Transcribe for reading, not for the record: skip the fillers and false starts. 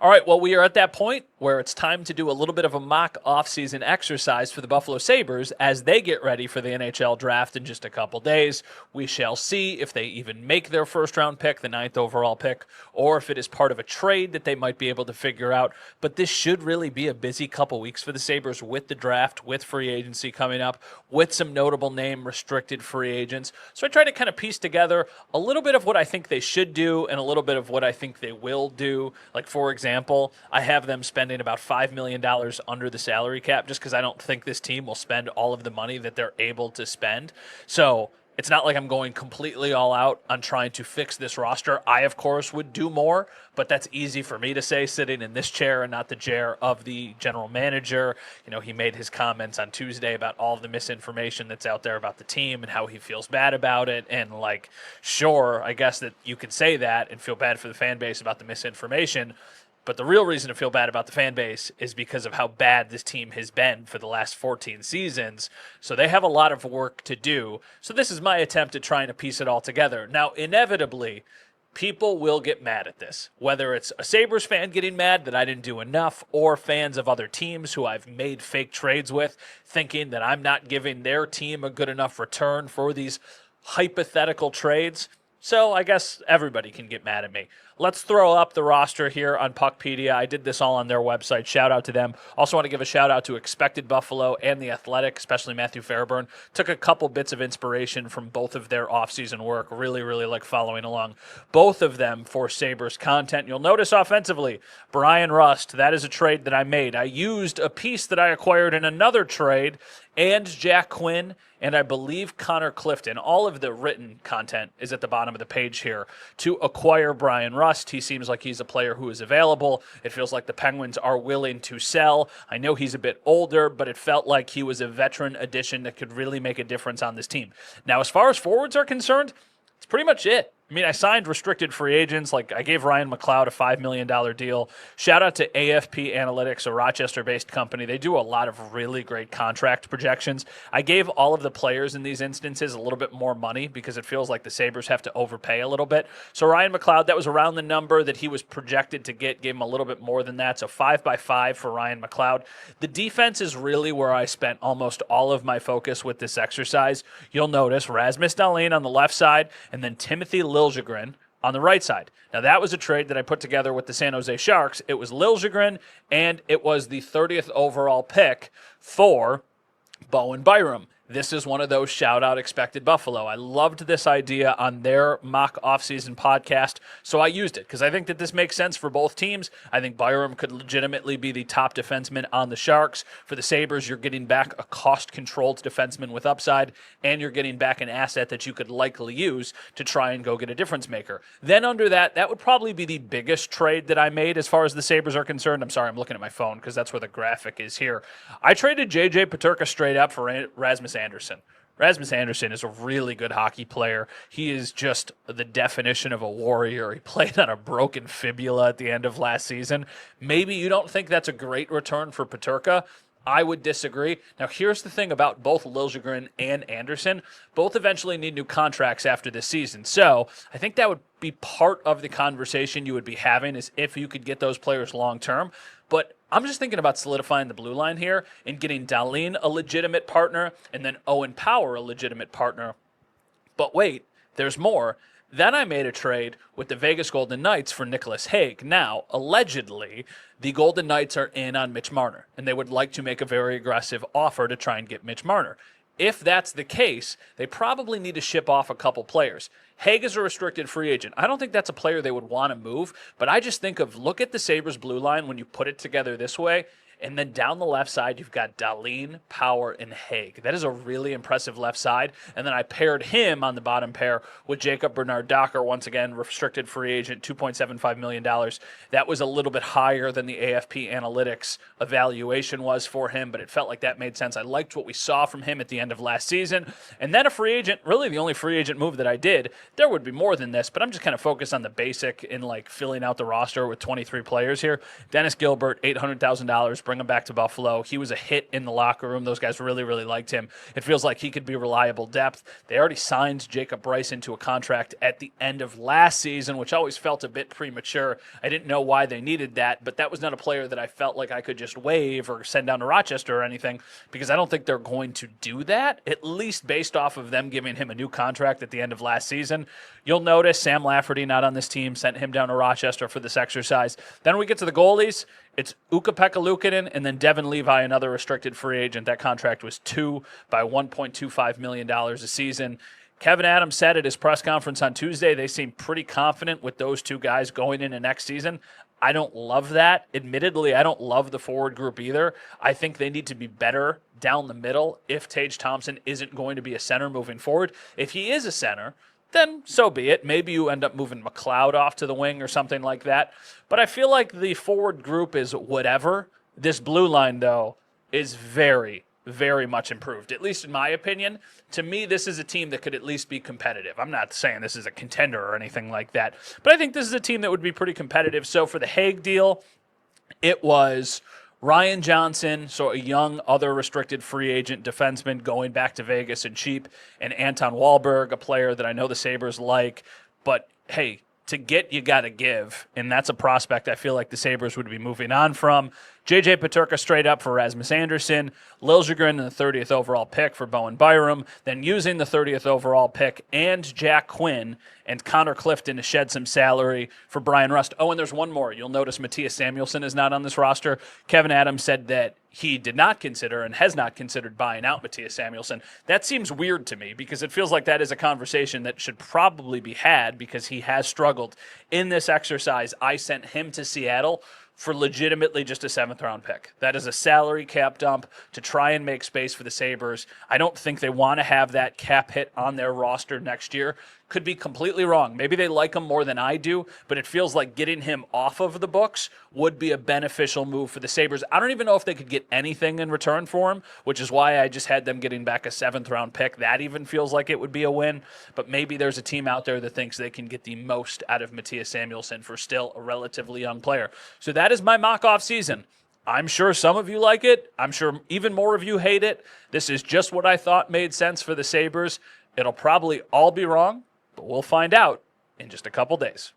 All right, well, we are at that point where it's time to do a little bit of a mock offseason exercise for the Buffalo Sabres as they get ready for the NHL draft in just a couple days. We shall see if they even make their first-round pick, the 9th overall pick, or if it is part of a trade that they might be able to figure out. But this should really be a busy couple weeks for the Sabres with the draft, with free agency coming up, with some notable name restricted free agents. So I try to kind of piece together a little bit of what I think they should do and a little bit of what I think they will do. Like, for example, I have them spending about $5 million under the salary cap just because I don't think this team will spend all of the money that they're able to spend. So it's not like I'm going completely all out on trying to fix this roster. I, of course, would do more, but that's easy for me to say sitting in this chair and not the chair of the general manager. You know, he made his comments on Tuesday about all of the misinformation that's out there about the team and how he feels bad about it. And, like, sure, I guess that you could say that and feel bad for the fan base about the misinformation. But the real reason to feel bad about the fan base is because of how bad this team has been for the last 14 seasons. So they have a lot of work to do. So this is my attempt at trying to piece it all together. Now, inevitably, people will get mad at this, whether it's a Sabres fan getting mad that I didn't do enough or fans of other teams who I've made fake trades with thinking that I'm not giving their team a good enough return for these hypothetical trades. So I guess everybody can get mad at me. Let's throw up the roster here on Puckpedia. I did this all on their website. Shout out to them. Also want to give a shout out to Expected Buffalo and The Athletic, especially Matthew Fairburn. Took a couple bits of inspiration from both of their offseason work. Really, really like following along both of them for Sabres content. You'll notice offensively, Brian Rust, that is a trade that I made. I used a piece that I acquired in another trade and Jack Quinn and I believe Connor Clifton. All of the written content is at the bottom of the page here to acquire Brian Rust. He seems like he's a player who is available. It feels like the Penguins are willing to sell. I know he's a bit older, but it felt like he was a veteran addition that could really make a difference on this team. Now, as far as forwards are concerned, it's pretty much it. I mean, I signed restricted free agents. Like, I gave Ryan McLeod a $5 million deal. Shout out to AFP Analytics, a Rochester-based company. They do a lot of really great contract projections. I gave all of the players in these instances a little bit more money because it feels like the Sabres have to overpay a little bit. So Ryan McLeod, that was around the number that he was projected to get. Gave him a little bit more than that. So 5x5 for Ryan McLeod. The defense is really where I spent almost all of my focus with this exercise. You'll notice Rasmus Dahlin on the left side and then Timothy Liljegren on the right side. Now, that was a trade that I put together with the San Jose Sharks. It was Liljegren, and it was the 30th overall pick for Bowen Byram. This is one of those shout-out Expected Buffalo. I loved this idea on their mock offseason podcast, so I used it because I think that this makes sense for both teams. I think Byram could legitimately be the top defenseman on the Sharks. For the Sabres, you're getting back a cost-controlled defenseman with upside, and you're getting back an asset that you could likely use to try and go get a difference maker. Then under that, that would probably be the biggest trade that I made as far as the Sabres are concerned. I'm sorry, I'm looking at my phone because that's where the graphic is here. I traded J.J. Peterka straight up for Rasmus Anderson. Rasmus Anderson is a really good hockey player. He is just the definition of a warrior. He played on a broken fibula at the end of last season. Maybe you don't think that's a great return for Peterka. I would disagree. Now, here's the thing about both Liljegren and Anderson. Both eventually need new contracts after this season. So I think that would be part of the conversation you would be having is if you could get those players long-term. But I'm just thinking about solidifying the blue line here and getting Dahlin a legitimate partner and then Owen Power a legitimate partner. But wait, there's more. Then I made a trade with the Vegas Golden Knights for Nicholas Hague. Now, allegedly, the Golden Knights are in on Mitch Marner, and they would like to make a very aggressive offer to try and get Mitch Marner. If that's the case, they probably need to ship off a couple players. Hague is a restricted free agent. I don't think that's a player they would want to move, but I just think of look at the Sabres blue line when you put it together this way, and then down the left side, you've got Dahlin, Power, and Hague. That is a really impressive left side. And then I paired him on the bottom pair with Jacob Bernard-Docker, once again, restricted free agent, $2.75 million. That was a little bit higher than the AFP Analytics evaluation was for him, but it felt like that made sense. I liked what we saw from him at the end of last season. And then a free agent, really the only free agent move that I did. There would be more than this, but I'm just kind of focused on the basic in like filling out the roster with 23 players here. Dennis Gilbert, $800,000, bring him back to Buffalo. He was a hit in the locker room. Those guys really, really liked him. It feels like he could be reliable depth. They already signed Jacob Bryce into a contract at the end of last season, which always felt a bit premature. I didn't know why they needed that, but that was not a player that I felt like I could just waive or send down to Rochester or anything, because I don't think they're going to do that, at least based off of them giving him a new contract at the end of last season. You'll notice Sam Lafferty not on this team, sent him down to Rochester for this exercise. Then we get to the goalies. It's Ukko-Pekka Luukkonen and then Devin Levi, another restricted free agent. That contract was $2 by $1.25 million a season. Kevin Adams said at his press conference on Tuesday they seem pretty confident with those two guys going into next season. I don't love that. Admittedly, I don't love the forward group either. I think they need to be better down the middle if Tage Thompson isn't going to be a center moving forward. If he is a center, then so be it. Maybe you end up moving McLeod off to the wing or something like that. But I feel like the forward group is whatever. This blue line, though, is very, very much improved, at least in my opinion. To me, this is a team that could at least be competitive. I'm not saying this is a contender or anything like that, but I think this is a team that would be pretty competitive. So for the Hague deal, it was Ryan Johnson, so a young other restricted free agent defenseman going back to Vegas and cheap, and Anton Wahlberg, a player that I know the Sabres like. But, hey, to get, you got to give, and that's a prospect I feel like the Sabres would be moving on from. J.J. Peterka straight up for Rasmus Anderson, Liljegren in the 30th overall pick for Bowen Byram, then using the 30th overall pick and Jack Quinn and Connor Clifton to shed some salary for Brian Rust. Oh, and there's one more. You'll notice Matthias Samuelsson is not on this roster. Kevin Adams said that he did not consider and has not considered buying out Matthias Samuelsson. That seems weird to me because it feels like that is a conversation that should probably be had because he has struggled. In this exercise, I sent him to Seattle for legitimately just a 7th-round pick. That is a salary cap dump to try and make space for the Sabres. I don't think they want to have that cap hit on their roster next year. Could be completely wrong. Maybe they like him more than I do, but it feels like getting him off of the books would be a beneficial move for the Sabres. I don't even know if they could get anything in return for him, which is why I just had them getting back a 7th-round pick. That even feels like it would be a win, but maybe there's a team out there that thinks they can get the most out of Matthias Samuelsson for still a relatively young player. So that is my mock-off season. I'm sure some of you like it. I'm sure even more of you hate it. This is just what I thought made sense for the Sabres. It'll probably all be wrong, but we'll find out in just a couple days.